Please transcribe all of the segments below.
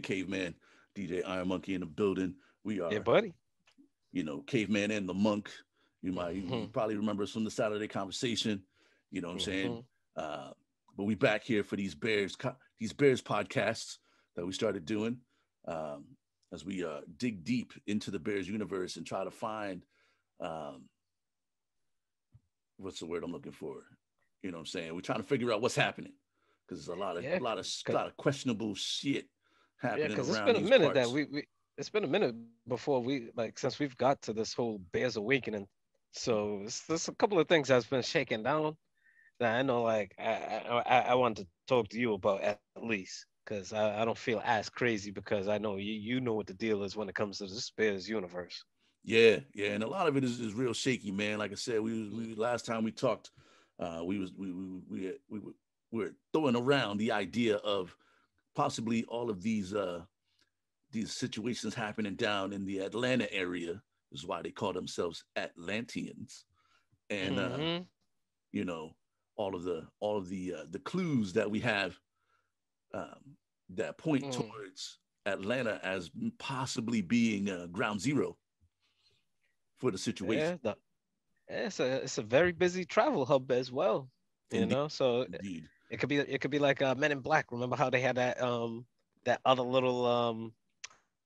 Caveman, DJ Iron Monkey in the building. We Yeah, are, buddy. Caveman and the Monk. You Mm-hmm. probably remember us from the Saturday conversation. You know what I'm saying? Mm-hmm. Uh, but we back here for these Bears podcasts that we started doing um, as we dig deep into the Bears universe and try to find um, what's the word I'm looking for? You know what I'm saying? We're trying to figure out what's happening because there's Yeah, a lot of questionable shit yeah, happening because it's around been a these minute that parts. it's been a minute before we like since we've got to this whole Bears awakening. So there's a couple of things that's been shaken down that I know like I want to talk to you about at least because I don't feel as crazy because I know you know what the deal is when it comes to the Bears universe. Yeah, yeah, and a lot of it is real shaky, man. Like I said, Mm. we last time we talked, we was we were throwing around the idea of possibly all of these situations happening down in the Atlanta area is why they call themselves Atlanteans, and Mm-hmm. you know all of the clues that we have um, that point Mm. towards Atlanta as possibly being ground zero for the situation. Yeah, it's a very busy travel hub as well. You Indeed, know, so indeed. it could be like Men in Black. Remember how they had that other little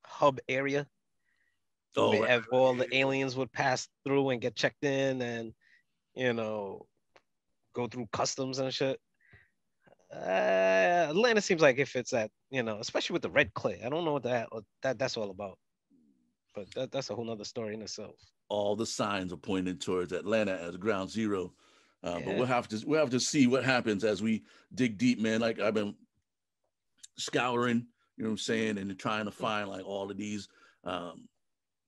hub area Oh, where right, right, all right. the Yeah, yeah. aliens would pass through and get checked in and you know go through customs and shit. Atlanta seems like if it's at especially with the red clay. I don't know what that's all about, but that's a whole nother story in itself. All the signs are pointing towards Atlanta as ground zero. But Yeah. we'll have to see what happens as we dig deep, man. Like I've been scouring, you know what I'm saying, and trying to find like um,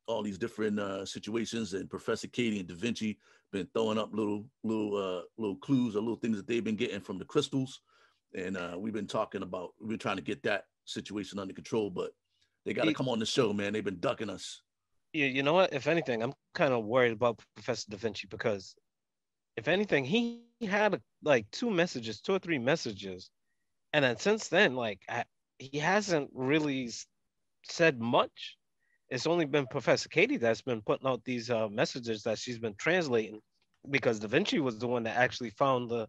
all these different situations. And Professor Katie and Da Vinci been throwing up little clues or little things that they've been getting from the crystals. And we've been trying to get that situation under control, but they got to It, come on the show, man. They've been ducking us. you know what? If anything, I'm kind of worried about Professor Da Vinci because if anything, he had like two or three messages, and then since then, he hasn't really said much. It's only been Professor Katie that's been putting out these messages that she's been translating, because Da Vinci was the one that actually found the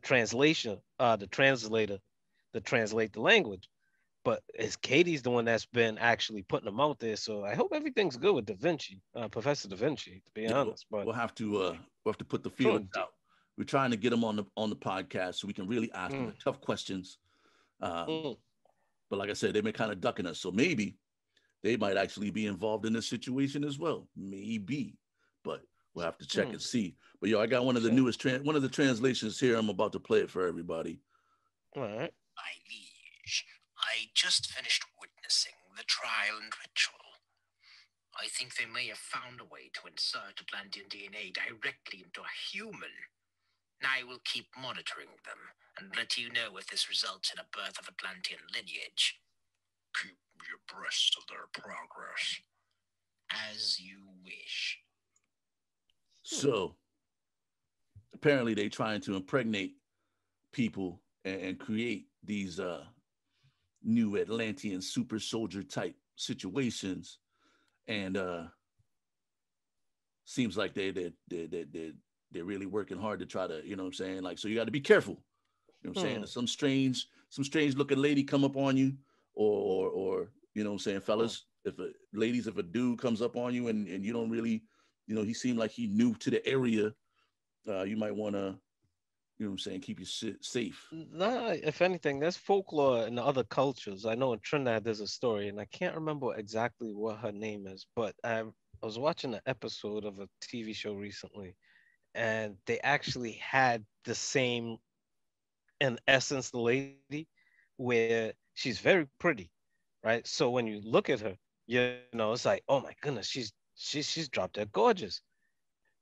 translation, the translator, to translate the language. But it's Katie's the one that's been actually putting them out there. So I hope everything's good with Da Vinci, Professor Da Vinci, to be Yeah, honest. But we'll have to put the sure, feelers out. We're trying to get them on the podcast so we can really ask them the mm, tough questions. Um, mm, but like I said, they've been kind of ducking us, so maybe they might actually be involved in this situation as well. Maybe, but we'll have to check mm, and see. But yo, I got one of the check. newest one of the translations here. I'm about to play it for everybody. All right. My liege, I just finished witnessing the trial and ritual. I think they may have found a way to insert Atlantean DNA directly into a human. I will keep monitoring them and let you know if this results in a birth of Atlantean lineage. Keep me abreast of their progress. As you wish. Hmm. So apparently, they trying to impregnate people and create these new Atlantean super soldier type situations, and seems like they're really working hard to try to, you know what I'm saying, like, so you got to be careful. You know what I'm saying? Hmm. There's some strange looking lady come up on you, or you know what I'm saying, Hmm. fellas, if a dude comes up on you and you don't really, he seemed like he new to the area, you might want to, you know what I'm saying, keep your shit safe. Nah, if anything, there's folklore in other cultures. I know in Trinidad there's a story, and I can't remember exactly what her name is, but I was watching an episode of a TV show recently, and they actually had the same, in essence, the lady, where she's very pretty, right? So when you look at her, it's like, oh my goodness, she's drop dead gorgeous.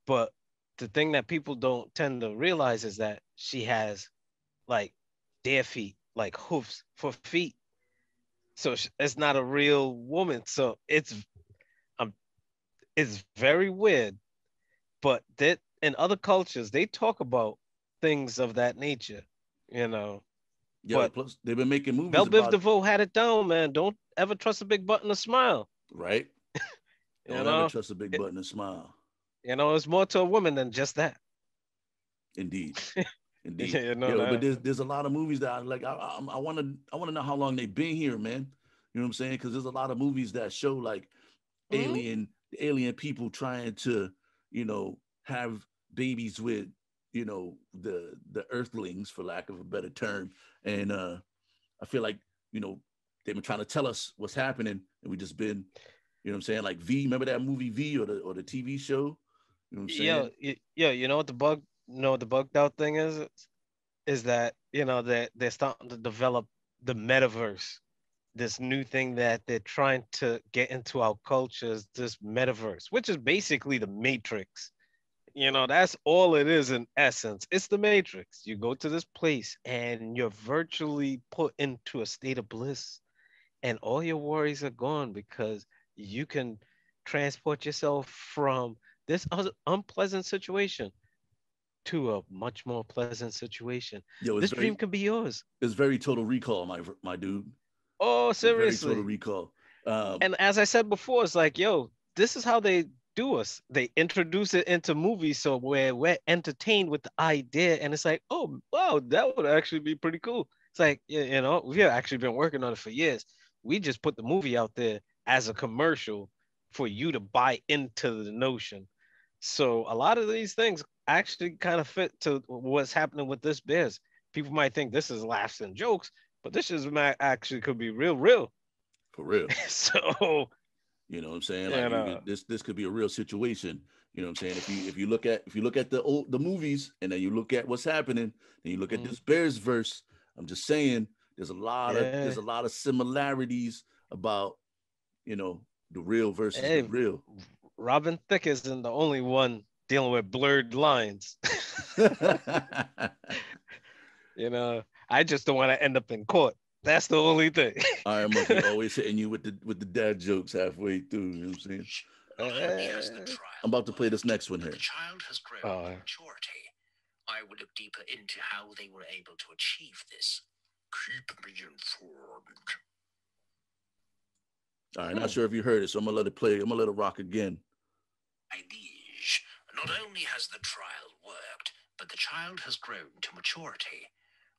But the thing that people don't tend to realize is that she has like bare feet, like hoofs for feet. So it's not a real woman. So um, it's very weird. But that in other cultures they talk about things of that nature, you know. Yo, But plus they've been making Belle movies Biv about it. DeVoe had it down, man. Don't ever trust a big button to smile. Right? You Don't ever know, trust a big button and smile. it's more to a woman than just that. Indeed. Indeed. You know But that. there's a lot of movies that I like. I want to know how long they've been here, man. You know what I'm saying? Because there's a lot of movies that show like Mhm. alien people trying to, have babies with, the earthlings, for lack of a better term. And I feel like, they've been trying to tell us what's happening, and we just been, what I'm saying? Like V, remember that movie V, or the TV show? You know what I'm saying? You know what the bug? You know what the bugged out thing is that that they're starting to develop the metaverse. This new thing that they're trying to get into our cultures, this metaverse, which is basically the Matrix. That's all it is in essence. It's the Matrix. You go to this place and you're virtually put into a state of bliss, and all your worries are gone because you can transport yourself from this unpleasant situation to a much more pleasant situation. Yo, This dream can be yours. it's very Total Recall, my dude. Oh, It's very Total seriously. Recall. Um, And as I said before, it's like, yo, this is how they do us. They introduce it into movies so where we're entertained with the idea, and it's like, oh wow, that would actually be pretty cool. It's like, we've actually been working on it for years. We just put the movie out there as a commercial for you to buy into the notion. So a lot of these things actually kind of fit to what's happening with this Bears. People might think this is laughs and jokes, but this is actually could be real, real. for real. So, You know what I'm saying? Like you know, this could be a real situation. You know what I'm saying? If you look at the movies, and then you look at what's happening, then you look at mm, this Bears verse. I'm just saying there's yeah. a lot of similarities about, you know, the real versus the Hey, real. Robin Thicke isn't the only one dealing with blurred lines. I just don't want to end up in court. That's the only thing. Iron Monkey always hitting you with the dad jokes halfway through. You know what I'm saying? Not only has the uh, trial I'm about to play this worked, next one but here. the child has grown to uh, maturity. I will look deeper into how they were able to achieve this. Keep me informed. All right, not hmm. sure if you heard it, so I'm gonna let it play. I'm gonna let it rock again. My liege, not only has the trial worked, but the child has grown to maturity.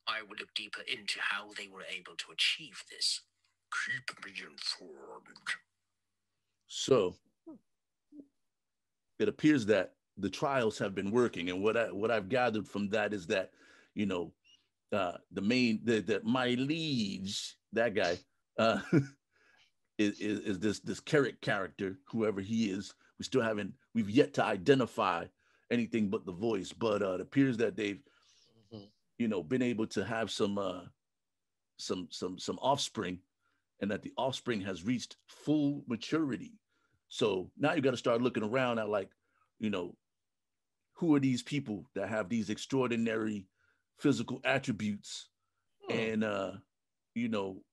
I will look deeper into how they were able to achieve this. Keep me informed. So it appears that the trials have been working, and what I've gathered from that is that, you know, the my liege, that guy, uh, is this Carrot character, whoever he is. We've yet to identify anything but the voice, but it appears that they've, Mhm. been able to have some offspring, and that the offspring has reached full maturity. So now you got to start looking around at, like, you know, who are these people that have these extraordinary physical attributes, Hmm. and you know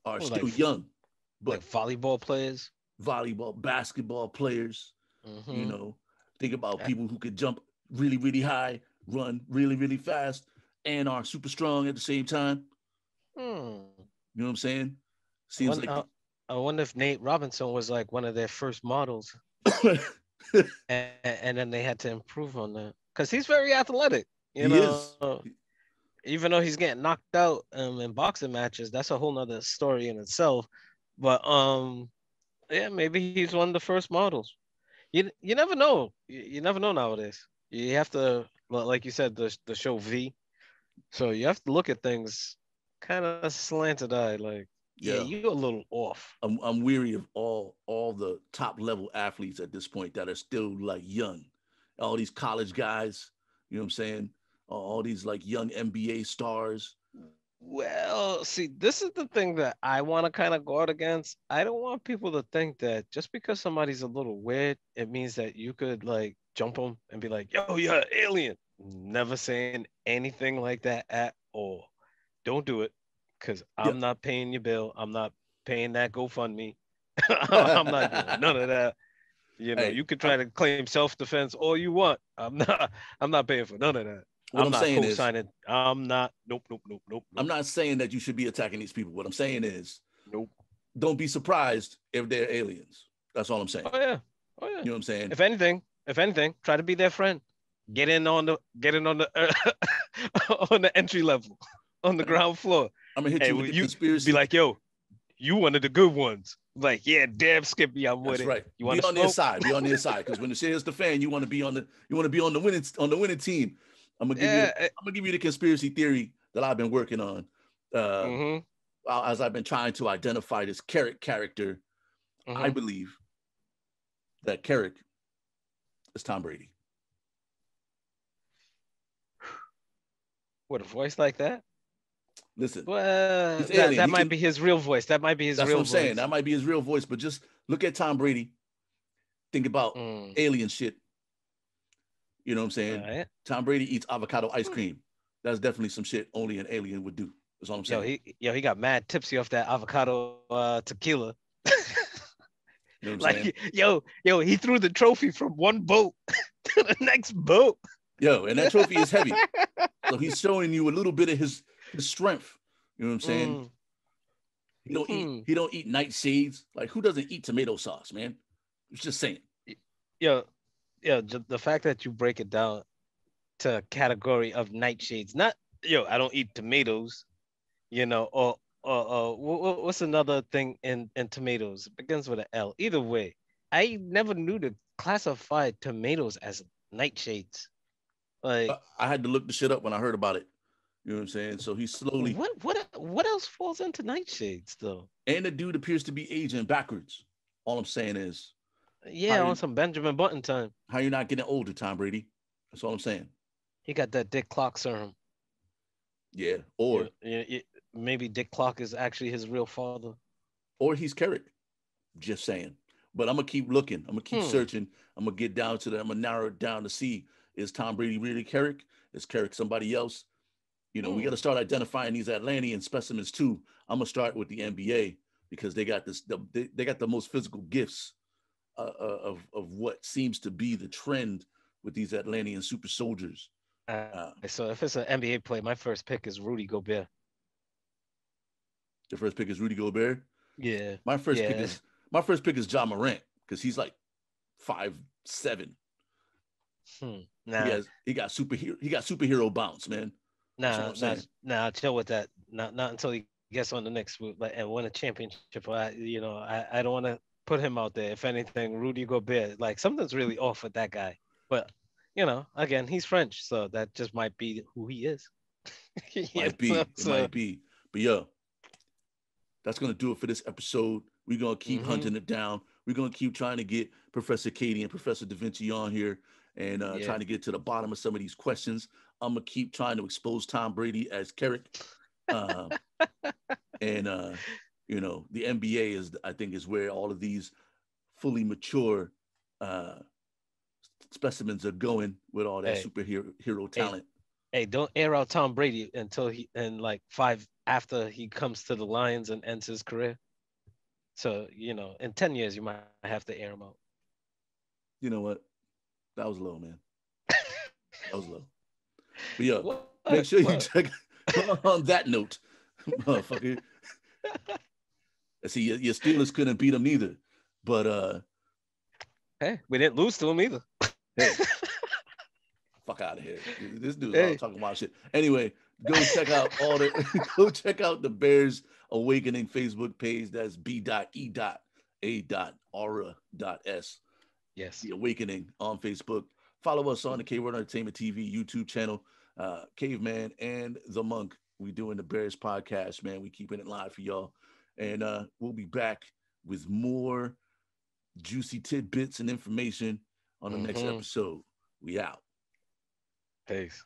are Oh, still young, like but volleyball players. volleyball, basketball players. You Hmm. know, think about people who could jump really, really high, run really, really fast, and are super strong at the same time. Hmm. You know what I'm saying? I Seems wonder, like uh, I wonder if Nate Robinson was like one of their first models, and then they had to improve on that because he's very athletic. You he is. know, even though he's getting knocked out in boxing matches, that's a whole nother story in itself. But yeah, maybe he's one of the first models. You never know. You never know nowadays. You have to, well, like you said, the show V. So you have to look at things kind of slanted eye. Like, yeah, Yeah. you're a little off. I'm weary of all the top level athletes at this point that are still like young. All these college guys, you know what I'm saying? All these like young NBA stars. Well, see, this is the thing that I want to kind of guard against. I don't want people to think that just because somebody's a little weird, it means that you could like jump them and be like, yo, you're an alien. Never saying anything like that at all. Don't do it because Yeah. I'm not paying your bill. I'm not paying that GoFundMe. I'm not doing none of that. Hey, You could try to claim self-defense all you want. I'm not paying for none of that. what I'm I'm not saying is, co-signing. I'm not. Nope, nope, nope, nope, I'm nope. not saying that you should be attacking these people. What I'm saying is, Nope. Don't be surprised if they're aliens. That's all I'm saying. Oh yeah. Oh yeah. You know what I'm saying? If anything, try to be their friend. Get in on the on the entry level, on the ground floor. I'm gonna hit you with the You conspiracy. be like, yo, you one of the good ones. Like, yeah, damn Skippy, I'm with That's it. right. You Be want to on their smoke? side. Be on their side. Because when the shit hits the fan, you want to be on the winning team. I'm gonna give you the conspiracy theory that I've been working on. As I've been trying to identify this Carrick character. I believe that Carrick is Tom Brady. With a voice like that? Listen, well, he's alien. That might be his real voice. That might be his That's real what I'm voice. saying. That might be his real voice. But just look at Tom Brady. Think about alien shit. You know what I'm saying? Right. Tom Brady eats avocado ice cream. That's definitely some shit only an alien would do. That's all I'm saying. He got mad tipsy off that avocado tequila. You know what I'm saying? Yo, he threw the trophy from one boat to the next boat. Yo, and that trophy is heavy. So he's showing you a little bit of his strength. You know what I'm saying? He don't eat nightshades. Like, who doesn't eat tomato sauce, man? It's just saying. Yo, the fact that you break it down to a category of nightshades, not I don't eat tomatoes, or what's another thing in tomatoes? It begins with an L. Either way, I never knew to classify tomatoes as nightshades. Like, I had to look the shit up when I heard about it. You know what I'm saying? So he's slowly. What else falls into nightshades though? And the dude appears to be aging backwards. All I'm saying is. Yeah, on some Benjamin Button time. How you not getting older, Tom Brady? That's all I'm saying. He got that Dick Clark serum. Yeah, or maybe Dick Clark is actually his real father. Or he's Carrick. Just saying. But I'm gonna keep looking. I'm gonna keep searching. I'm gonna get down to that. I'm gonna narrow it down to see, is Tom Brady really Carrick? Is Carrick somebody else? We got to start identifying these Atlantean specimens too. I'm gonna start with the NBA because they got they got the most physical gifts of what seems to be the trend with these Atlantean super soldiers. So if it's an NBA play, my first pick is Rudy Gobert. Your first pick is Rudy Gobert? Yeah. My first pick is Ja Morant because he's like 5'7". Nah. He got superhero bounce, man. Nah, chill with that. Not until he gets on the Knicks and win a championship. I don't want to put him out there. If anything, Rudy Gobert, like something's really off with that guy. But again, he's French, so that just might be who he is. Might be. But yo, that's gonna do it for this episode. We're gonna keep hunting it down. We're gonna keep trying to get Professor Katie and Professor Da Vinci on here and trying to get to the bottom of some of these questions. I'm gonna keep trying to expose Tom Brady as Carrick. And the NBA I think is where all of these fully mature specimens are going with all that superhero talent. Hey, don't air out Tom Brady until after he comes to the Lions and ends his career. So, in 10 years, you might have to air him out. You know what? That was low, man. That was low. But yeah, make sure you check on that note, motherfucker. See, your Steelers couldn't beat them neither. But hey, we didn't lose to them either. Hey, fuck out of here. This dude's all talking about shit. Anyway, go check out the Bears Awakening Facebook page. That's B.E.A.R.S. Yes. The Awakening on Facebook. Follow us on the K-Word Entertainment TV YouTube channel, Caveman and The Monk. We doing the Bears podcast, man. We keeping it live for y'all. And we'll be back with more juicy tidbits and information on the next episode. We out. Peace.